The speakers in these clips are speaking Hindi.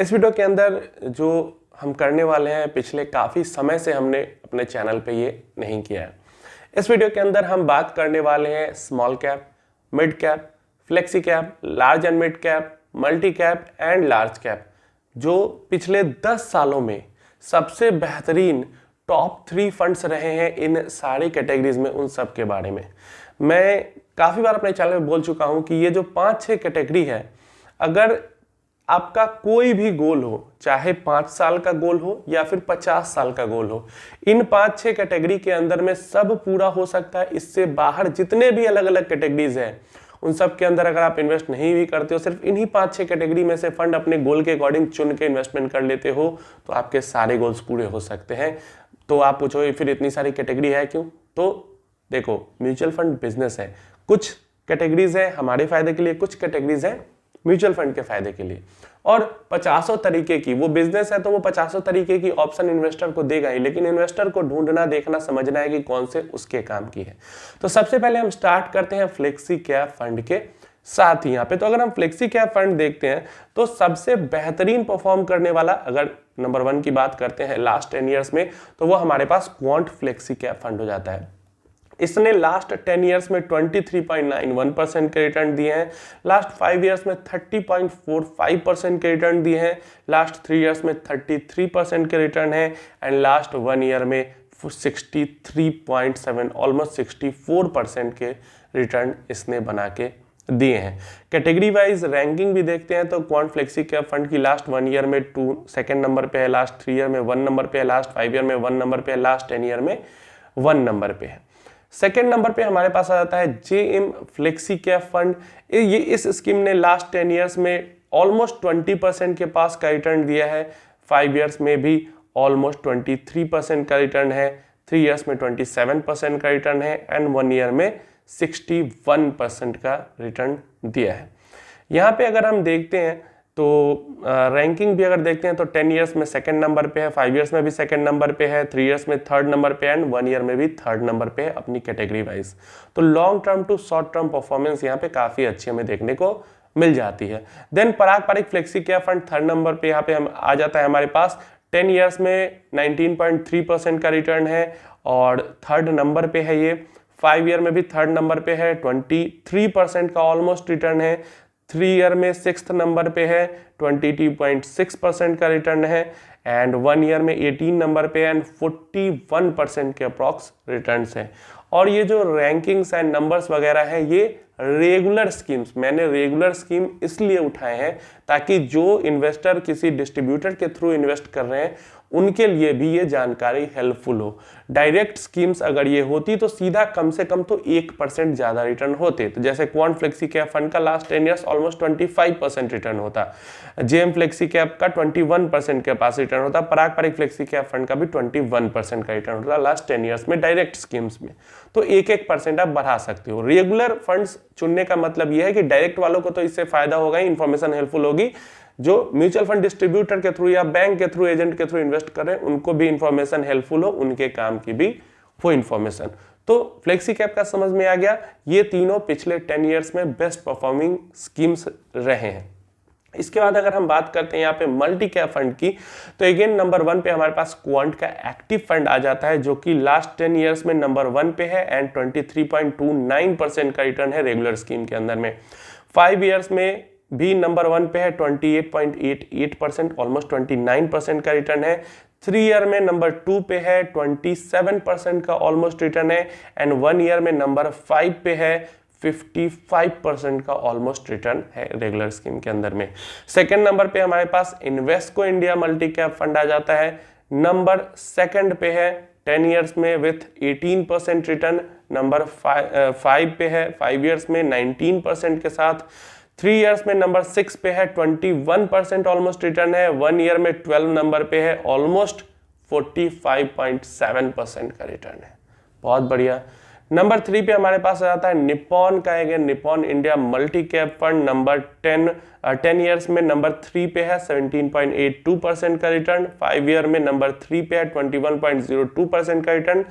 इस वीडियो के अंदर जो हम करने वाले हैं, पिछले काफ़ी समय से हमने अपने चैनल पे ये नहीं किया है। इस वीडियो के अंदर हम बात करने वाले हैं small cap, mid cap, flexi cap, large and mid cap, multi cap and large cap, जो पिछले 10 सालों में सबसे बेहतरीन टॉप 3 फंड्स रहे हैं इन सारी कैटेगरीज में, उन सब के बारे में। मैं काफ़ी बार अपने चैनल में बोल चुका हूं कि ये जो 5-6 कैटेगरी है, अगर आपका कोई भी गोल हो, चाहे 5 साल का गोल हो या फिर 50 साल का गोल हो, इन 5-6 कैटेगरी के अंदर में सब पूरा हो सकता है। इससे बाहर जितने भी अलग अलग कैटेगरीज हैं, उन सब के अंदर अगर आप इन्वेस्ट नहीं भी करते हो, सिर्फ इन्हीं 5-6 कैटेगरी में से फंड अपने गोल के अकॉर्डिंग चुन के इन्वेस्टमेंट कर लेते हो, तो आपके सारे गोल्स पूरे हो सकते हैं। तो आप पूछो फिर इतनी सारी कैटेगरी है क्यों? तो देखो, म्यूचुअल फंड बिजनेस है। कुछ कैटेगरीज है हमारे फायदे के लिए, कुछ कैटेगरीज है म्यूचुअल फंड के फायदे के लिए, और 50 तरीके की वो बिजनेस है, तो वो 50 तरीके की ऑप्शन इन्वेस्टर को देगा ही, लेकिन इन्वेस्टर को ढूंढना, देखना, समझना है कि कौन से उसके काम की है। तो सबसे पहले हम स्टार्ट करते हैं फ्लेक्सी कैप फंड के साथ ही यहाँ पे। तो अगर हम फ्लेक्सी कैप फंड देखते हैं तो सबसे बेहतरीन परफॉर्म करने वाला, अगर नंबर 1 की बात करते हैं लास्ट 10 ईयर्स में, तो वो हमारे पास क्वांट फ्लेक्सी कैप फंड हो जाता है। इसने लास्ट 10 ईयर्स में 23.91% के रिटर्न दिए हैं, लास्ट 5 ईयर्स में 30.45% के रिटर्न दिए हैं, लास्ट 3 ईयर्स में 33% के रिटर्न है, एंड लास्ट 1 ईयर में 63.7 ऑलमोस्ट 64% के रिटर्न इसने बना के दिए हैं। कैटेगरी वाइज रैंकिंग भी देखते हैं तो क्वांट फ्लेक्सी कैप फंड की लास्ट 1 ईयर में 2 सेकेंड नंबर पे है, लास्ट 3 ईयर में 1 नंबर पे है, लास्ट 5 ईयर में 1 नंबर पे है, लास्ट 10 ईयर में 1 नंबर पे है। सेकेंड नंबर पे हमारे पास आ जाता है जेएम फ्लेक्सी कैप फंड। ये इस स्कीम ने लास्ट 10 ईयर्स में ऑलमोस्ट 20% के पास का रिटर्न दिया है, 5 ईयर्स में भी ऑलमोस्ट 23% का रिटर्न है, 3 ईयर्स में 27% का रिटर्न है, एंड 1 ईयर में 61% का रिटर्न दिया है। यहाँ पे अगर हम देखते हैं तो रैंकिंग भी अगर देखते हैं तो 10 ईयर्स में सेकंड नंबर पे है, 5 ईयर्स में भी सेकंड नंबर पे है, 3 ईयर्स में थर्ड नंबर पे एंड 1 ईयर में भी थर्ड नंबर पे है अपनी कैटेगरी वाइज। तो long term to short term performance यहाँ पे काफी अच्छी हमें देखने को मिल जाती है। Then Parag Parikh flexi cap fund third number पे यहाँ पे हम आ जाता है हमारे पास। 10 ईयर्स में 19.3% का रिटर्न है और थर्ड नंबर पे है ये। 5 ईयर में भी थर्ड नंबर पे है, 23% का ऑलमोस्ट रिटर्न है। 3 ईयर में 6th नंबर पे है, 22.6% का रिटर्न है, एंड 1 ईयर में 18 नंबर पे एंड 41% के अप्रॉक्स रिटर्न्स हैं। और ये जो रैंकिंग्स एंड नंबर्स वगैरह है, ये रेगुलर स्कीम्स, मैंने रेगुलर स्कीम इसलिए उठाए हैं ताकि जो इन्वेस्टर किसी डिस्ट्रीब्यूटर के थ्रू इन्वेस्ट कर रहे हैं उनके लिए भी ये जानकारी हेल्पफुल हो। डायरेक्ट स्कीम्स अगर ये होती तो सीधा कम से कम तो 1% ज्यादा रिटर्न होते। तो जैसे क्वांट फ्लेक्सी कैप फंड का लास्ट 10 ईयर्स ऑलमोस्ट 25% रिटर्न होता, जेएम फ्लेक्सी कैप का 21% के पास रिटर्न होता, पराग पारिक फ्लेक्सी कैप फंड का भी 21% का रिटर्न होता लास्ट 10 ईयर्स में डायरेक्ट स्कीम्स में। तो 1% आप बढ़ा सकते हो। रेगुलर फंड्स चुनने का मतलब यह है कि डायरेक्ट वालों को तो इससे फायदा होगा ही, इंफॉर्मेशन हेल्पफुल होगी। जो म्यूचुअल फंड डिस्ट्रीब्यूटर के थ्रू या बैंक के थ्रू, एजेंट के थ्रू इन्वेस्ट कर रहे हैं, उनको भी इंफॉर्मेशन हेल्पफुल हो, उनके काम की भी वो इंफॉर्मेशन। तो फ्लेक्सी कैप का समझ में आ गया। ये तीनों पिछले 10 ईयर्स में बेस्ट परफॉर्मिंग स्कीम्स रहे हैं। इसके बाद अगर हम बात करते हैं यहाँ पे मल्टी कैप फंड की, तो अगेन नंबर 1 पे हमारे पास क्वांट का एक्टिव फंड आ जाता है, जो कि लास्ट 10 ईयर्स में नंबर 1 पे है एंड 23.29% का रिटर्न है रेगुलर स्कीम के अंदर में। 5 ईयर्स में भी नंबर 1 पे है, 28.88% ऑलमोस्ट 29% का रिटर्न है। 3 ईयर में नंबर 2 पे है, 27% का ऑलमोस्ट रिटर्न है, एंड 1 ईयर में नंबर 5 पे है, 55% का ऑलमोस्ट रिटर्न है रेगुलर स्कीम के अंदर में। सेकंड नंबर पे हमारे पास Invesco India multi cap fund आ जाता है, नंबर 2 पे है 10 ईयर्स में विथ 18% रिटर्न, नंबर 5 पे है 5 ईयर्स में 19% के साथ। 3 ईयर्स में नंबर 6 पे है, 21% ऑलमोस्ट रिटर्न है, 1 ईयर में 12 नंबर पे है, ऑलमोस्ट 45.7% का रिटर्न है। बहुत बढ़िया। नंबर 3 पे हमारे पास आ जाता है निप्पॉन का, again Nippon India multi cap fund number 10 years में नंबर 3 पे है, 17.82% का रिटर्न। 5 ईयर में नंबर 3 पे है, 21.02% का रिटर्न।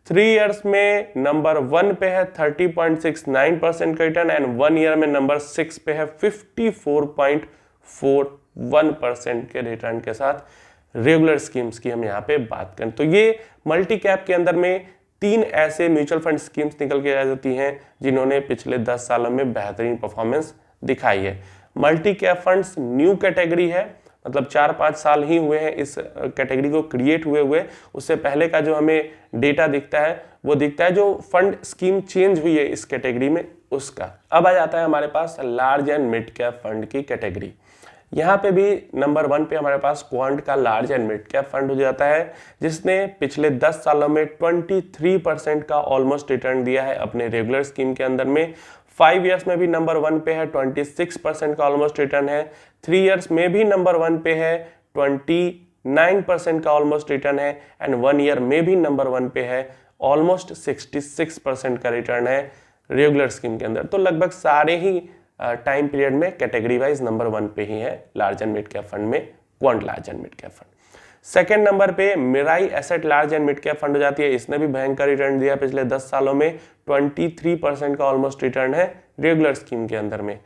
3 ईयर्स में नंबर 1 पे है 30.69% का रिटर्न एंड 1 ईयर में नंबर 6 पे है 54.42 1% के रिटर्न के साथ रेगुलर स्कीम्स की हम यहाँ पे बात करें तो ये मल्टी कैप के अंदर में 3 ऐसे म्यूचुअल फंड स्कीम्स निकल के आ जाती हैं जिन्होंने पिछले 10 सालों में बेहतरीन परफॉर्मेंस दिखाई है। Multi cap funds new category है, मतलब 4-5 साल ही हुए हैं इस कैटेगरी को क्रिएट हुए। उससे पहले का जो हमें डेटा दिखता है वो दिखता है जो फंड स्कीम चेंज हुई है इस कैटेगरी में उसका। अब आ जाता है हमारे पास large and mid cap fund की कैटेगरी। यहाँ पे भी नंबर 1 पे हमारे पास क्वांट का large and mid cap fund हो जाता है जिसने पिछले 10 सालों में 23% का ऑलमोस्ट रिटर्न दिया है अपने रेगुलर स्कीम के अंदर में। 5 इयर्स में भी नंबर 1 पे है, 26% का ऑलमोस्ट रिटर्न है। 3 इयर्स में भी नंबर 1 पे है, 29% का ऑलमोस्ट रिटर्न है। एंड 1 ईयर में भी नंबर 1 पे है, ऑलमोस्ट 66% का रिटर्न है रेगुलर स्कीम के अंदर। तो लगभग सारे ही टाइम पीरियड में कैटेगरी वाइज नंबर 1 पे ही है large and mid cap fund में Quant large and mid cap fund. Second number पे Mirae asset large and mid cap fund हो जाती है। इसने भी भयंकर रिटर्न दिया पिछले 10 सालों में, 23% का ऑलमोस्ट रिटर्न है रेगुलर स्कीम के अंदर में।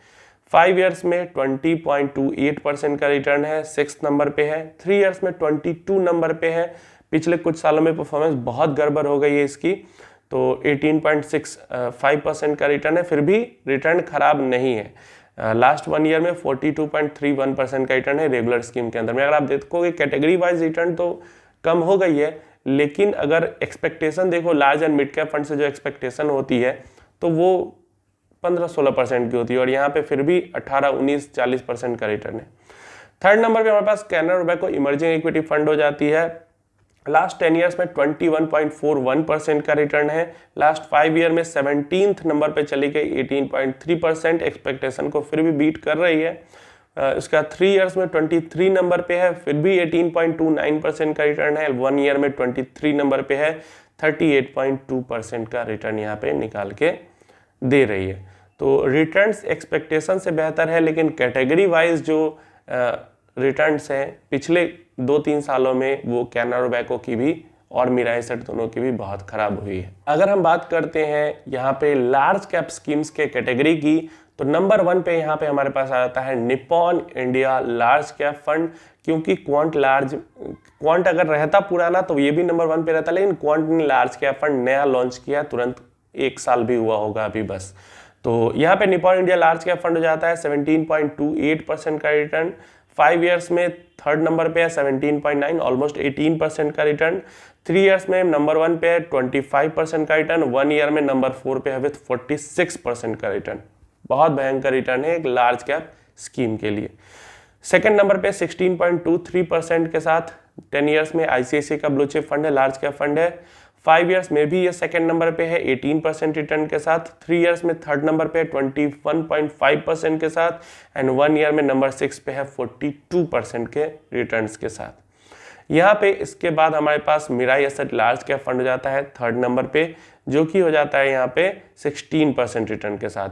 5 इयर्स में 20.28% का रिटर्न है, 6 नंबर पे है। 3 इयर्स में 22 नंबर पे है। पिछले कुछ सालों में परफॉर्मेंस बहुत गड़बड़ हो गई है इसकी, तो 18.65% का रिटर्न है, फिर भी रिटर्न खराब नहीं है। लास्ट 1 ईयर में 42.31% का रिटर्न है रेगुलर स्कीम के अंदर में। अगर आप देखोगे कैटेगरी वाइज रिटर्न तो कम हो गई है, लेकिन अगर एक्सपेक्टेशन देखो large and mid cap fund से जो एक्सपेक्टेशन होती है तो वो 15-16% की होती है और यहाँ पे फिर भी 18-19-40% का रिटर्न है। थर्ड नंबर पे हमारे पास Canara Robeco emerging equity fund हो जाती है। लास्ट 10 इयर्स में 21.41% का रिटर्न है। लास्ट 5 ईयर में 17th नंबर पे चली गई, 18.3%, एक्सपेक्टेशन को फिर भी बीट कर रही है। इसका 3 इयर्स में 23 नंबर पे है, फिर भी 18.29% का रिटर्न है। 1 ईयर में 23 नंबर पे है, 38.2% का रिटर्न यहाँ पे निकाल के दे रही है। तो रिटर्न्स एक्सपेक्टेशन से बेहतर है, लेकिन कैटेगरी वाइज जो रिटर्न्स हैं पिछले 2-3 सालों में वो कैनरा रोबेको की भी और मिराई एसेट दोनों की भी बहुत खराब हुई है। अगर हम बात करते हैं यहाँ पे लार्ज कैप स्कीम्स के कैटेगरी की, तो नंबर 1 पे यहाँ पे हमारे पास आ जाता है Nippon India large cap fund. क्योंकि क्वांट अगर रहता पुराना तो ये भी नंबर 1 पे रहता, लेकिन क्वांट ने लार्ज कैप फंड नया लॉन्च किया, तुरंत 1 साल भी हुआ होगा अभी बस। तो यहाँ पे Nippon India large cap fund हो जाता है 17.28% का रिटर्न। 5 इयर्स में 3rd नंबर पे है 17.9, ऑलमोस्ट 18% का रिटर्न। 3 इयर्स में नंबर 1 पे है 25% का रिटर्न। 1 ईयर में नंबर 4 पे है विथ 46% का रिटर्न। बहुत भयंकर रिटर्न है एक लार्ज कैप स्कीम के लिए। सेकंड नंबर पे 16.23% के साथ 10 इयर्स में आईसीआईसीआई का ब्लू चिप फंड है, लार्ज कैप फंड है। 5 इयर्स में भी ये सेकंड नंबर पे है 18% रिटर्न के साथ। 3 इयर्स में 3rd नंबर पे है 21.5% के साथ। एंड 1 ईयर में नंबर 6 पे है 42% के रिटर्न्स के साथ। यहाँ पे इसके बाद हमारे पास Mirae asset large cap fund हो जाता है 3rd नंबर पे, जो कि हो जाता है यहाँ पे 16% रिटर्न के साथ।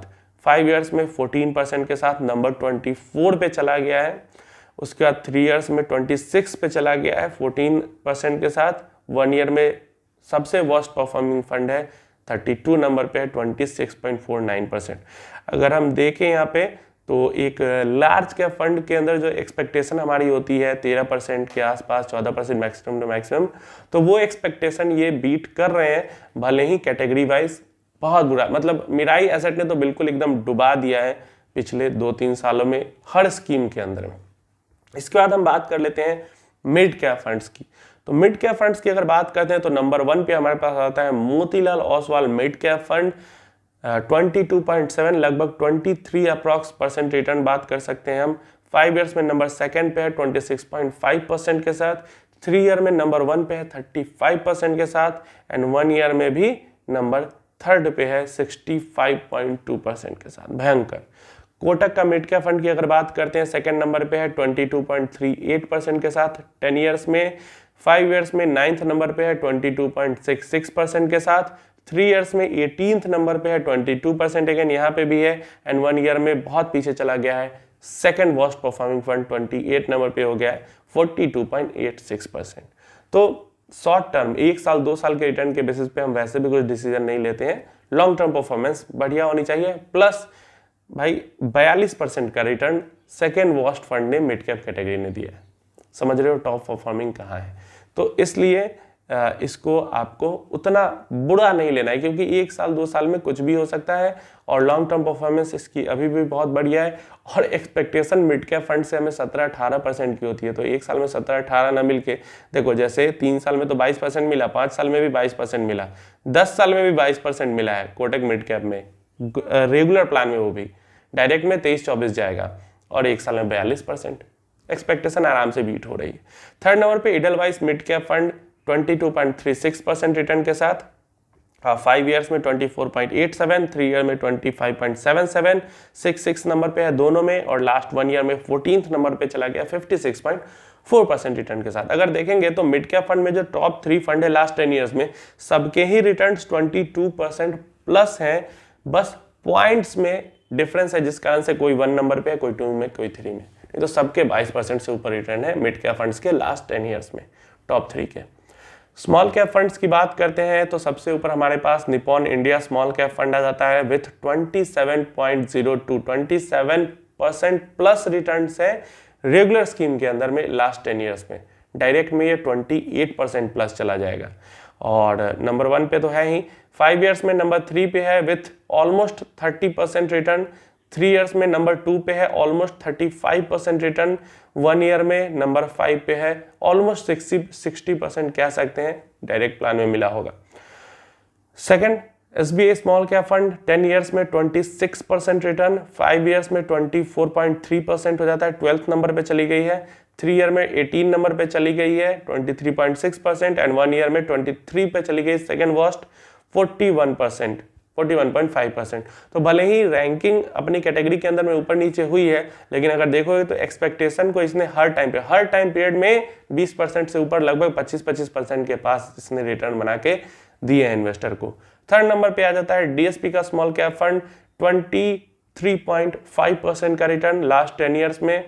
5 इयर्स में 14% के साथ नंबर 24 पे चला गया है। उसके बाद 3 इयर्स में 26 पे चला गया है 14% के साथ। 1 ईयर में सबसे वर्स्ट परफॉर्मिंग फंड है 32 नंबर पे है 26.49%। अगर हम देखें यहाँ पे तो एक लार्ज कैप फंड के अंदर जो एक्सपेक्टेशन हमारी होती है 13% के आसपास, 14% मैक्सिमम टू मैक्सिमम, तो वो एक्सपेक्टेशन ये बीट कर रहे हैं, भले ही कैटेगरी वाइज बहुत बुरा। मतलब मिराई एसेट ने तो बिल्कुल एकदम डुबा दिया है पिछले 2-3 सालों में हर स्कीम के अंदर में। इसके बाद हम बात कर लेते हैं मिड कैप फंड्स की। तो मिड कैप फंड्स की अगर बात करते हैं तो नंबर 1 पे हमारे पास आता है Motilal Oswal mid cap fund. 22.7 लगभग 23 अप्रॉक्स% रिटर्न बात कर सकते हैं हम। 5 इयर्स में नंबर 2nd पे है 26.5% के साथ। 3 ईयर में नंबर 1 पे है 35% के साथ। एंड 1 ईयर में भी नंबर 3rd पे है 65.2% के साथ। भयंकर। कोटक का मिड कैप फंड की अगर बात करते हैं 2nd नंबर पे है 22.38% के साथ 10 इयर्स में। 5 इयर्स में 9th नंबर पे है 22.66% के साथ। 3 इयर्स में 18th नंबर पे है 22%, अगेन यहाँ पे भी है। एंड 1 ईयर में बहुत पीछे चला गया है, second worst performing fund 28 number पे हो गया है 42.86%। तो शॉर्ट टर्म 1 साल 2 साल के रिटर्न के बेसिस पे हम वैसे भी कुछ डिसीजन नहीं लेते हैं। लॉन्ग टर्म परफॉर्मेंस बढ़िया होनी चाहिए, प्लस भाई 42% का रिटर्न सेकेंड वर्स्ट फंड ने मिड कैप कैटेगरी ने दिया है। समझ रहे हो टॉप परफॉर्मिंग कहाँ है। तो इसलिए इसको आपको उतना बुरा नहीं लेना है, क्योंकि 1 साल 2 साल में कुछ भी हो सकता है और लॉन्ग टर्म परफॉर्मेंस इसकी अभी भी बहुत बढ़िया है। और एक्सपेक्टेशन मिड कैप फंड से हमें 17-18% की होती है, तो 1 साल में 17-18 ना मिल के देखो, जैसे 3 साल में तो 22% मिला, 5 साल में भी 22% मिला, 10 साल में भी 22% मिला है कोटक मिड कैप में, रेगुलर प्लान में, वो भी डायरेक्ट में 23-24 जाएगा, और 1 साल में 42%। एक्सपेक्टेशन आराम से बीट हो रही है। थर्ड नंबर पे इडलवाइस मिड कैप फंड 22.36% रिटर्न के साथ, 5 ईयर्स में 24.87, 3 ईयर में 25.77, 6 नंबर पे है दोनों में, और लास्ट 1 ईयर में 14th नंबर पे चला गया 56.4% रिटर्न के साथ। अगर देखेंगे तो मिड कैप फंड में जो टॉप 3 फंड है लास्ट 10 ईयर्स में, सबके ही रिटर्न्स 22% प्लस हैं, बस पॉइंट्स में डिफरेंस है, जिस कारण से कोई 1 नंबर पे है, कोई 2 में, कोई 3 में, नहीं तो सबके 22% से ऊपर रिटर्न है मिड कैप फंड्स के लास्ट 10 ईयर्स में, टॉप 3 के। स्मॉल कैप फंड्स की बात करते हैं तो सबसे ऊपर हमारे पास Nippon India small cap fund आ जाता है विथ 27.02, 27% प्लस रिटर्न है रेगुलर स्कीम के अंदर में लास्ट 10 ईयर्स में। डायरेक्ट में ये 28% प्लस चला जाएगा, और नंबर 1 पे तो है ही। 5 ईयर्स में नंबर 3 पे है विथ ऑलमोस्ट 30% रिटर्न, 3 ईयर्स में नंबर 2 पे है ऑलमोस्ट 35% रिटर्न, 1 ईयर में नंबर 5 पे है ऑलमोस्ट 60% कह सकते हैं डायरेक्ट प्लान में मिला होगा। Second SBI small cap fund 10 years में 26% रिटर्न, 5 ईयर्स में 24.3% हो जाता है, 12th नंबर पे चली गई है, 3 ईयर में 18 नंबर पे चली गई है 23.6%, एंड 1 ईयर में 23 पे चली गई, सेकेंड वर्स्ट 41.5%। तो भले ही रैंकिंग अपनी कैटेगरी के अंदर में ऊपर नीचे हुई है, लेकिन अगर देखोगे तो एक्सपेक्टेशन को इसने हर टाइम पीरियड में 20% से ऊपर लगभग 25% के पास इसने रिटर्न बना के दिए हैं इन्वेस्टर को। थर्ड नंबर पे आ जाता है DSP का स्मॉल कैप फंड 23.5% का रिटर्न लास्ट 10 ईयर्स में,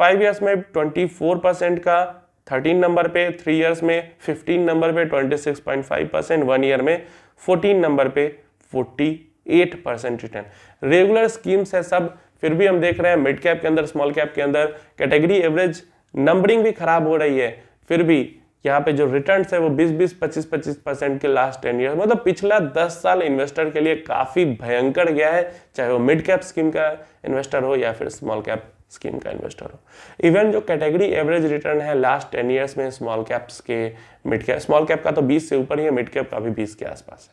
5 ईयर्स में 24% का 13 नंबर पे, 3 ईयर्स में 15 नंबर पे 26.5%, 1 ईयर में 14 नंबर पे 48% रिटर्न। रेगुलर स्कीम्स है सब, फिर भी हम देख रहे हैं मिड कैप के अंदर, स्मॉल कैप के अंदर कैटेगरी एवरेज नंबरिंग भी खराब हो रही है, फिर भी यहाँ पे जो रिटर्न्स है वो 20-20, 25-25% के लास्ट 10 ईयर, मतलब पिछला 10 साल इन्वेस्टर के लिए काफी भयंकर गया है, चाहे वो मिड कैप स्कीम का इन्वेस्टर हो या फिर स्मॉल कैप स्कीम का इन्वेस्टर हो। इवन जो कैटेगरी एवरेज रिटर्न है लास्ट 10 ईयर्स में स्मॉल कैप्स के, मिड कैप, स्मॉल कैप का तो 20 से ऊपर ही है, मिड कैप का भी 20 के आसपास है,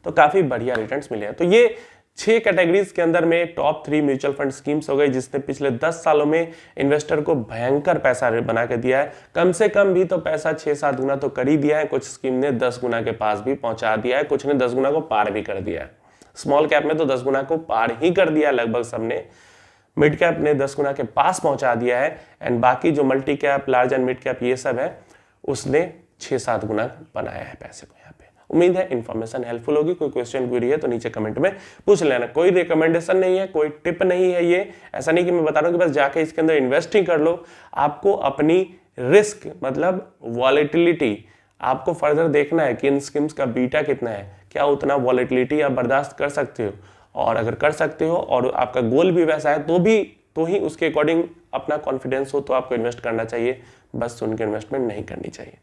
तो काफी बढ़िया रिटर्न्स मिले हैं। तो ये 6 कैटेगरीज के अंदर में टॉप 3 म्यूचुअल फंड स्कीम्स हो गई, जिसने पिछले 10 सालों में इन्वेस्टर को भयंकर पैसा बना के दिया है। कम से कम भी तो पैसा 6-7 गुना तो कर ही दिया है, कुछ स्कीम ने 10 गुना के पास भी पहुंचा दिया है, कुछ ने 10 गुना को पार भी कर दिया है। स्मॉल कैप में तो 10 गुना को पार ही कर दिया लगभग सबने, मिड कैप ने 10 गुना के पास पहुंचा दिया है, एंड बाकी जो multi cap, large and mid cap ये सब है, उसने 6-7 गुना बनाया है पैसे को यहाँ पे। उम्मीद है इन्फॉर्मेशन हेल्पफुल होगी। कोई क्वेश्चन क्वेरी है तो नीचे कमेंट में पूछ लेना। कोई रिकमेंडेशन नहीं है, कोई टिप नहीं है, ये ऐसा नहीं कि मैं बता रहा हूँ कि बस जाके इसके अंदर इन्वेस्ट ही कर लो। आपको अपनी रिस्क मतलब वॉलेटिलिटी आपको फर्दर देखना है कि इन स्कीम्स का बीटा कितना है, क्या उतना वॉलेटिलिटी आप बर्दाश्त कर सकते हो, और अगर कर सकते हो और आपका गोल भी वैसा है तो ही उसके अकॉर्डिंग अपना कॉन्फिडेंस हो तो आपको इन्वेस्ट करना चाहिए, बस सुन के इन्वेस्टमेंट नहीं करनी चाहिए।